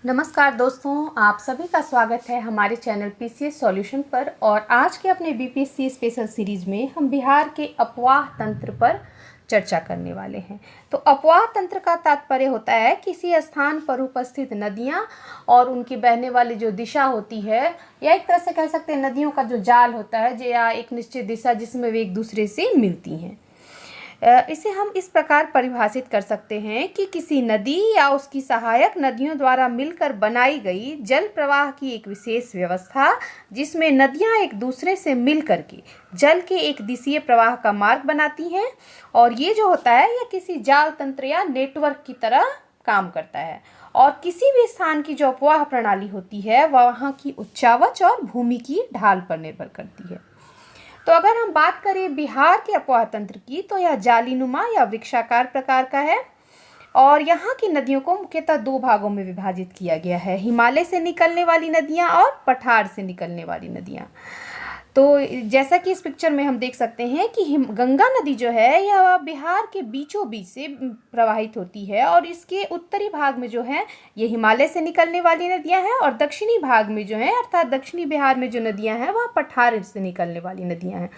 नमस्कार दोस्तों, आप सभी का स्वागत है हमारे चैनल पीसीएस सॉल्यूशन पर। और आज के अपने बीपीएससी स्पेशल सीरीज में हम बिहार के अपवाह तंत्र पर चर्चा करने वाले हैं। तो अपवाह तंत्र का तात्पर्य होता है किसी स्थान पर उपस्थित नदियां और उनकी बहने वाली जो दिशा होती है, या एक तरह से कह सकते हैं नदियों का जो जाल होता है, या एक निश्चित दिशा जिसमें वे एक दूसरे से मिलती हैं। इसे हम इस प्रकार परिभाषित कर सकते हैं कि किसी नदी या उसकी सहायक नदियों द्वारा मिलकर बनाई गई जल प्रवाह की एक विशेष व्यवस्था, जिसमें नदियां एक दूसरे से मिल करके जल के एक दिशीय प्रवाह का मार्ग बनाती हैं। और ये जो होता है यह किसी जाल तंत्र या नेटवर्क की तरह काम करता है। और किसी भी स्थान की जो अपवाह प्रणाली होती है वह वहाँ की उच्चावच और भूमि की ढाल पर निर्भर करती है। तो अगर हम बात करें बिहार के अपवाह तंत्र की, तो यह जालीनुमा या वृक्षाकार प्रकार का है। और यहाँ की नदियों को मुख्यतः दो भागों में विभाजित किया गया है: हिमालय से निकलने वाली नदियाँ और पठार से निकलने वाली नदियाँ। तो जैसा कि इस पिक्चर में हम देख सकते हैं कि गंगा नदी जो है यह बिहार के बीचों बीच से प्रवाहित होती है, और इसके उत्तरी भाग में जो है ये हिमालय से निकलने वाली नदियां हैं, और दक्षिणी भाग में जो है अर्थात दक्षिणी बिहार में जो नदियां हैं वह पठार से निकलने वाली नदियां हैं।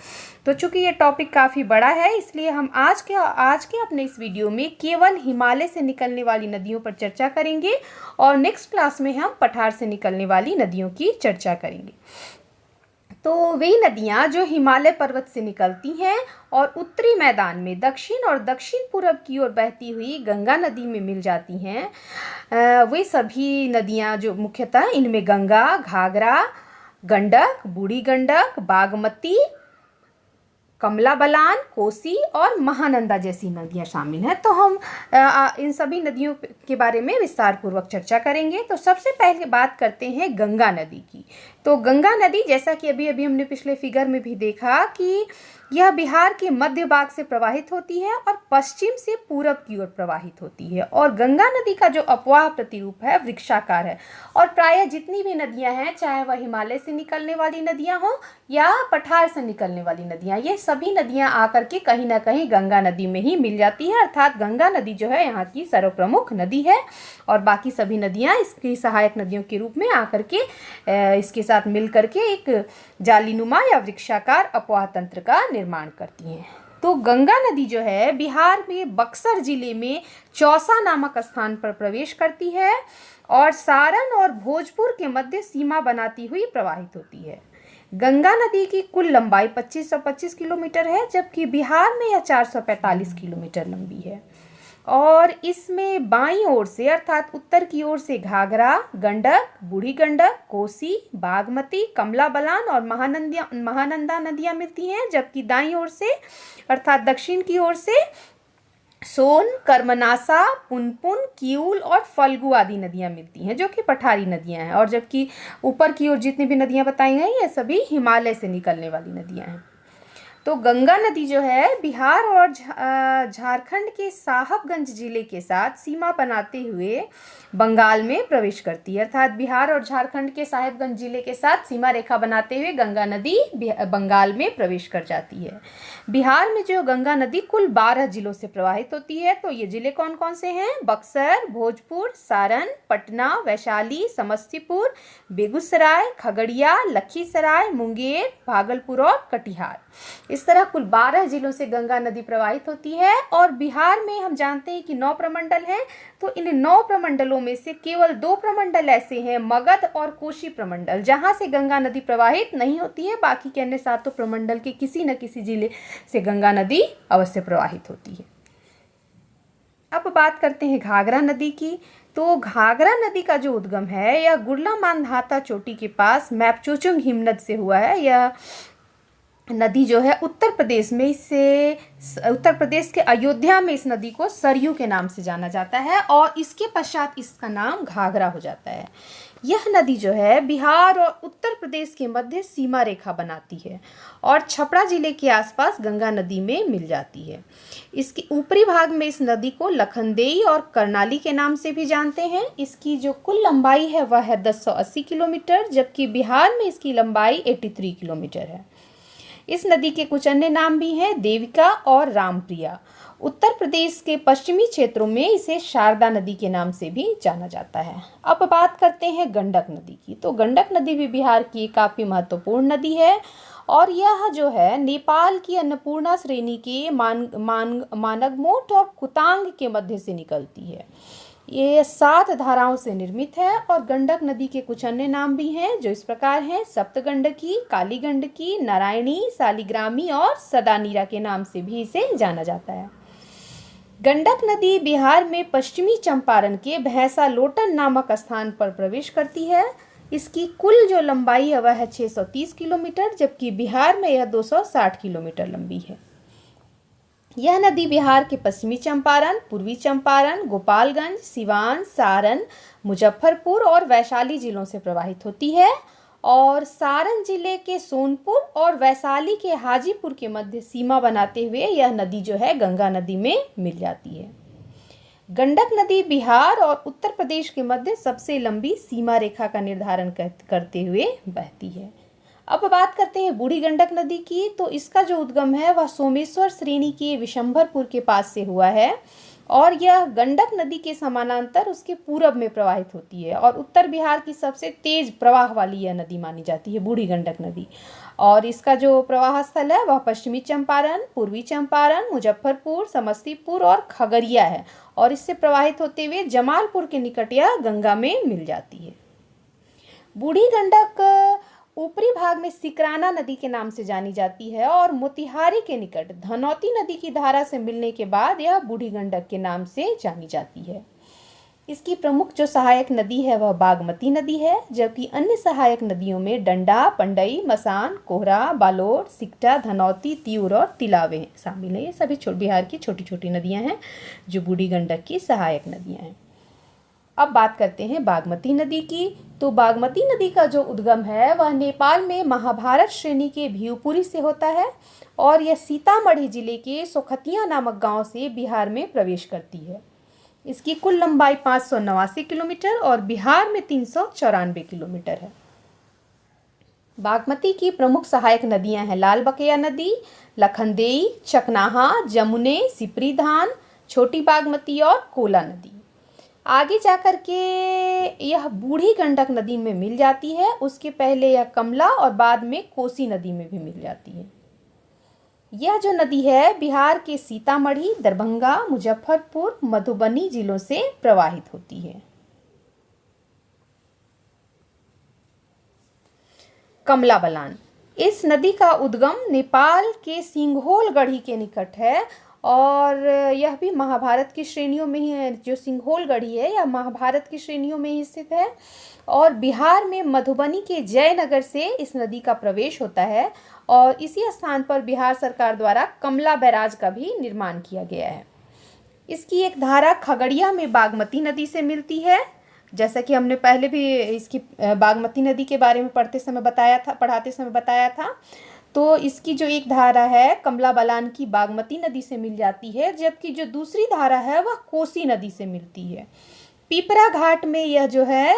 तो चूंकि ये टॉपिक काफ़ी बड़ा है, इसलिए हम आज के अपने इस वीडियो में केवल हिमालय से निकलने वाली नदियों पर चर्चा करेंगे, और नेक्स्ट क्लास में हम पठार से निकलने वाली नदियों की चर्चा करेंगे। तो वही नदियाँ जो हिमालय पर्वत से निकलती हैं और उत्तरी मैदान में दक्षिण और दक्षिण पूर्व की ओर बहती हुई गंगा नदी में मिल जाती हैं, वे सभी नदियाँ जो मुख्यतः इनमें गंगा, घाघरा, गंडक, बूढ़ी गंडक, बागमती, कमला बलान, कोसी और महानंदा जैसी नदियां शामिल हैं। तो हम इन सभी नदियों के बारे में विस्तार पूर्वक चर्चा करेंगे। तो सबसे पहले बात करते हैं गंगा नदी की। तो गंगा नदी, जैसा कि अभी हमने पिछले फिगर में भी देखा कि यह बिहार के मध्य भाग से प्रवाहित होती है और पश्चिम से पूरब की ओर प्रवाहित होती है। और गंगा नदी का जो अपवाह प्रतिरूप है वृक्षाकार है। और प्रायः जितनी भी नदियां हैं, चाहे वह हिमालय से निकलने वाली नदियां हों या पठार से निकलने वाली नदियां, ये सभी नदियां आकर के कहीं ना कहीं गंगा नदी में ही मिल जाती है। अर्थात गंगा नदी जो है यहाँ की सर्वप्रमुख नदी है, और बाकी सभी नदियाँ इसकी सहायक नदियों के रूप में आकर के इसके साथ मिल करके एक जालीनुमा या वृक्षाकार अपवाह तंत्र का निर्माण करती हैं। तो गंगा नदी जो है बिहार में बक्सर जिले में चौसा नामक स्थान पर प्रवेश करती है और सारण और भोजपुर के मध्य सीमा बनाती हुई प्रवाहित होती है। गंगा नदी की कुल लंबाई 2525 किलोमीटर है, जबकि बिहार में यह 445 किलोमीटर लंबी है। और इसमें बाईं ओर से अर्थात उत्तर की ओर से घाघरा, गंडक, बूढ़ी गंडक, कोसी, बागमती, कमला बलान और महानंदा नदियां मिलती हैं, जबकि दाईं ओर से अर्थात दक्षिण की ओर से सोन, कर्मनासा, पुनपुन, किऊल और फल्गु आदि नदियां मिलती हैं, जो कि पठारी नदियां हैं। और जबकि ऊपर की ओर जितनी भी नदियां बताई गई ये सभी हिमालय से निकलने वाली नदियां हैं। तो गंगा नदी जो है बिहार और झारखंड के साहबगंज जिले के साथ सीमा बनाते हुए बंगाल में प्रवेश करती है। अर्थात बिहार और झारखंड के साहेबगंज जिले के साथ सीमा रेखा बनाते हुए गंगा नदी बंगाल में प्रवेश कर जाती है। बिहार में जो गंगा नदी कुल 12 जिलों से प्रवाहित होती है। तो ये जिले कौन कौन से हैं? बक्सर, भोजपुर, सारण, पटना, वैशाली, समस्तीपुर, बेगूसराय, खगड़िया, लखीसराय, मुंगेर, भागलपुर और कटिहार। इस तरह कुल 12 जिलों से गंगा नदी प्रवाहित होती है। और बिहार में हम जानते हैं कि 9 प्रमंडल हैं। तो इन 9 प्रमंडलों में से केवल 2 प्रमंडल ऐसे हैं, मगध और कोशी प्रमंडल, जहां से गंगा नदी प्रवाहित नहीं होती है। बाकी के अन्य 7 प्रमंडल के किसी न किसी जिले से गंगा नदी अवश्य प्रवाहित होती है। अब बात करते हैं घाघरा नदी की। तो घाघरा नदी का जो उद्गम है यह गुरला मांधाता चोटी के पास मैपचुचुंग हिमनद से हुआ है। यह नदी जो है उत्तर प्रदेश के अयोध्या में इस नदी को सरयू के नाम से जाना जाता है, और इसके पश्चात इसका नाम घाघरा हो जाता है। यह नदी जो है बिहार और उत्तर प्रदेश के मध्य सीमा रेखा बनाती है और छपरा जिले के आसपास गंगा नदी में मिल जाती है। इसके ऊपरी भाग में इस नदी को लखनदेई और करनाली के नाम से भी जानते हैं। इसकी जो कुल लंबाई है वह है 1080 किलोमीटर, जबकि बिहार में इसकी लंबाई 83 किलोमीटर है। इस नदी के कुछ अन्य नाम भी हैं, देविका और रामप्रिया। उत्तर प्रदेश के पश्चिमी क्षेत्रों में इसे शारदा नदी के नाम से भी जाना जाता है। अब बात करते हैं गंडक नदी की। तो गंडक नदी भी बिहार की काफ़ी महत्वपूर्ण नदी है और यह जो है नेपाल की अन्नपूर्णा श्रेणी के मानगमोट और कुतांग के मध्य से निकलती है। ये 7 धाराओं से निर्मित है और गंडक नदी के कुछ अन्य नाम भी हैं जो इस प्रकार हैं: सप्तगंडकी, काली गंडकी, नारायणी, शालिग्रामी और सदानीरा के नाम से भी इसे जाना जाता है। गंडक नदी बिहार में पश्चिमी चंपारण के भैंसा लोटन नामक स्थान पर प्रवेश करती है। इसकी कुल जो लंबाई है वह है 630 किलोमीटर, जबकि बिहार में यह 260 किलोमीटर लंबी है। यह नदी बिहार के पश्चिमी चंपारण, पूर्वी चंपारण, गोपालगंज, सिवान, सारण, मुजफ्फरपुर और वैशाली जिलों से प्रवाहित होती है और सारण जिले के सोनपुर और वैशाली के हाजीपुर के मध्य सीमा बनाते हुए यह नदी जो है गंगा नदी में मिल जाती है। गंडक नदी बिहार और उत्तर प्रदेश के मध्य सबसे लंबी सीमा रेखा का निर्धारण करते हुए बहती है। अब बात करते हैं बूढ़ी गंडक नदी की। तो इसका जो उद्गम है वह सोमेश्वर श्रेणी के विशंभरपुर के पास से हुआ है और यह गंडक नदी के समानांतर उसके पूरब में प्रवाहित होती है और उत्तर बिहार की सबसे तेज प्रवाह वाली यह नदी मानी जाती है, बूढ़ी गंडक नदी। और इसका जो प्रवाह स्थल है वह पश्चिमी चंपारण, पूर्वी चंपारण, मुजफ्फरपुर, समस्तीपुर और खगड़िया है और इससे प्रवाहित होते हुए जमालपुर के निकट यह गंगा में मिल जाती है। बूढ़ी गंडक ऊपरी भाग में सिकराना नदी के नाम से जानी जाती है और मोतिहारी के निकट धनौती नदी की धारा से मिलने के बाद यह बूढ़ी गंडक के नाम से जानी जाती है। इसकी प्रमुख जो सहायक नदी है वह बागमती नदी है, जबकि अन्य सहायक नदियों में डंडा, पंडई, मसान, कोहरा, बालोर, सिकटा, धनौती, तिऊर और तिलावे शामिल है। ये सभी बिहार की छोटी छोटी नदियां हैं जो बूढ़ी गंडक की सहायक नदियां हैं। अब बात करते हैं बागमती नदी की। तो बागमती नदी का जो उद्गम है वह नेपाल में महाभारत श्रेणी के भिवपुरी से होता है और यह सीतामढ़ी जिले के सोखतिया नामक गांव से बिहार में प्रवेश करती है। इसकी कुल लंबाई 589 किलोमीटर और बिहार में 394 किलोमीटर है। बागमती की प्रमुख सहायक नदियां हैं लालबकेया नदी, लखनदेई, चकनाहा, जमुने, सिपरीधान, छोटी बागमती और कोला नदी। आगे जाकर के यह बूढ़ी गंडक नदी में मिल जाती है, उसके पहले यह कमला और बाद में कोसी नदी में भी मिल जाती है। यह जो नदी है बिहार के सीतामढ़ी, दरभंगा, मुजफ्फरपुर, मधुबनी जिलों से प्रवाहित होती है। कमला बलान, इस नदी का उद्गम नेपाल के सिंघोल गढ़ी के निकट है और यह भी महाभारत की श्रेणियों में ही है। जो सिंघोल गढ़ी है यह महाभारत की श्रेणियों में ही स्थित है और बिहार में मधुबनी के जयनगर से इस नदी का प्रवेश होता है और इसी स्थान पर बिहार सरकार द्वारा कमला बैराज का भी निर्माण किया गया है। इसकी एक धारा खगड़िया में बागमती नदी से मिलती है, जैसा कि हमने पहले भी इसकी बागमती नदी के बारे में पढ़ाते समय बताया था। तो इसकी जो एक धारा है कमला बलान की बागमती नदी से मिल जाती है, जबकि जो दूसरी धारा है वह कोसी नदी से मिलती है। पिपरा घाट में यह जो है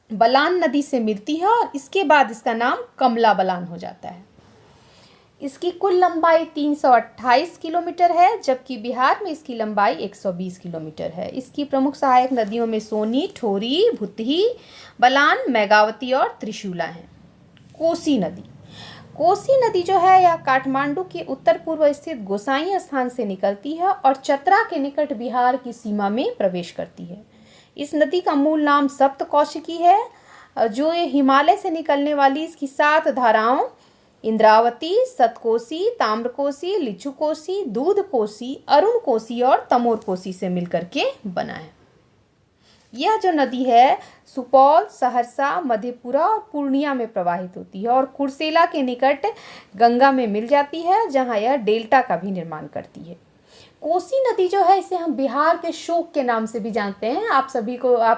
बलान नदी से मिलती है और इसके बाद इसका नाम कमला बलान हो जाता है। इसकी कुल लंबाई 328 किलोमीटर है, जबकि बिहार में इसकी लंबाई 120 किलोमीटर है। इसकी प्रमुख सहायक नदियों में सोनी, ठोरी, भुतही, बलान, मैगावती और त्रिशूला हैं। कोसी नदी जो है यह काठमांडू के उत्तर पूर्व स्थित गोसाई स्थान से निकलती है और चतरा के निकट बिहार की सीमा में प्रवेश करती है। इस नदी का मूल नाम सप्तकौशिकी है, जो हिमालय से निकलने वाली इसकी 7 धाराओं इंद्रावती, सतकोसी, ताम्रकोसी, लिचुकोसी, दूधकोसी, अरुणकोसी और तमोरकोसी से मिलकर के बना है। यह जो नदी है सुपौल, सहरसा, मधेपुरा और पूर्णिया में प्रवाहित होती है और कुर्सेला के निकट गंगा में मिल जाती है, जहां यह डेल्टा का भी निर्माण करती है। कोसी नदी जो है इसे हम बिहार के शोक के नाम से भी जानते हैं। आप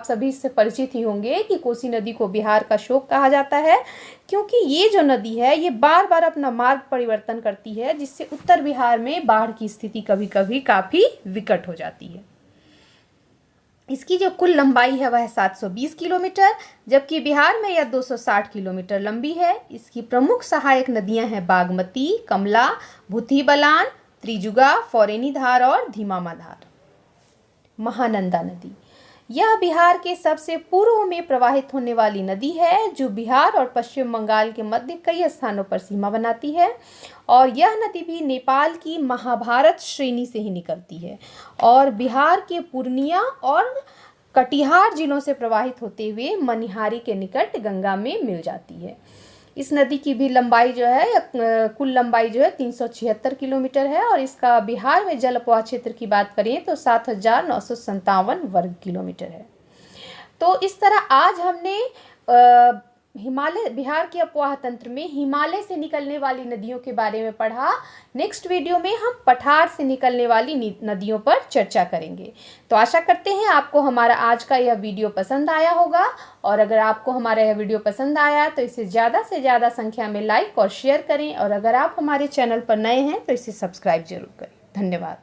सभी इससे परिचित ही होंगे कि कोसी नदी को बिहार का शोक कहा जाता है, क्योंकि ये जो नदी है ये बार बार अपना मार्ग परिवर्तन करती है, जिससे उत्तर बिहार में बाढ़ की स्थिति कभी कभी काफ़ी विकट हो जाती है। इसकी जो कुल लंबाई है वह 720 किलोमीटर, जबकि बिहार में यह 260 किलोमीटर लंबी है। इसकी प्रमुख सहायक नदियां हैं बागमती, कमला, भूतही बलान, त्रिजुगा, फौरेनी धार और धीमामा धार। महानंदा नदी, यह बिहार के सबसे पूर्व में प्रवाहित होने वाली नदी है जो बिहार और पश्चिम बंगाल के मध्य कई स्थानों पर सीमा बनाती है। और यह नदी भी नेपाल की महाभारत श्रेणी से ही निकलती है और बिहार के पूर्णिया और कटिहार जिलों से प्रवाहित होते हुए मनिहारी के निकट गंगा में मिल जाती है। इस नदी की भी लंबाई जो है, कुल लंबाई जो है 376 किलोमीटर है और इसका बिहार में जल अपवाह क्षेत्र की बात करें तो 7,957 वर्ग किलोमीटर है। तो इस तरह आज हमने हिमालय, बिहार के अपवाह तंत्र में हिमालय से निकलने वाली नदियों के बारे में पढ़ा। नेक्स्ट वीडियो में हम पठार से निकलने वाली नदियों पर चर्चा करेंगे। तो आशा करते हैं आपको हमारा आज का यह वीडियो पसंद आया होगा और अगर आपको हमारा यह वीडियो पसंद आया तो इसे ज़्यादा से ज़्यादा संख्या में लाइक और शेयर करें और अगर आप हमारे चैनल पर नए हैं तो इसे सब्सक्राइब जरूर करें। धन्यवाद।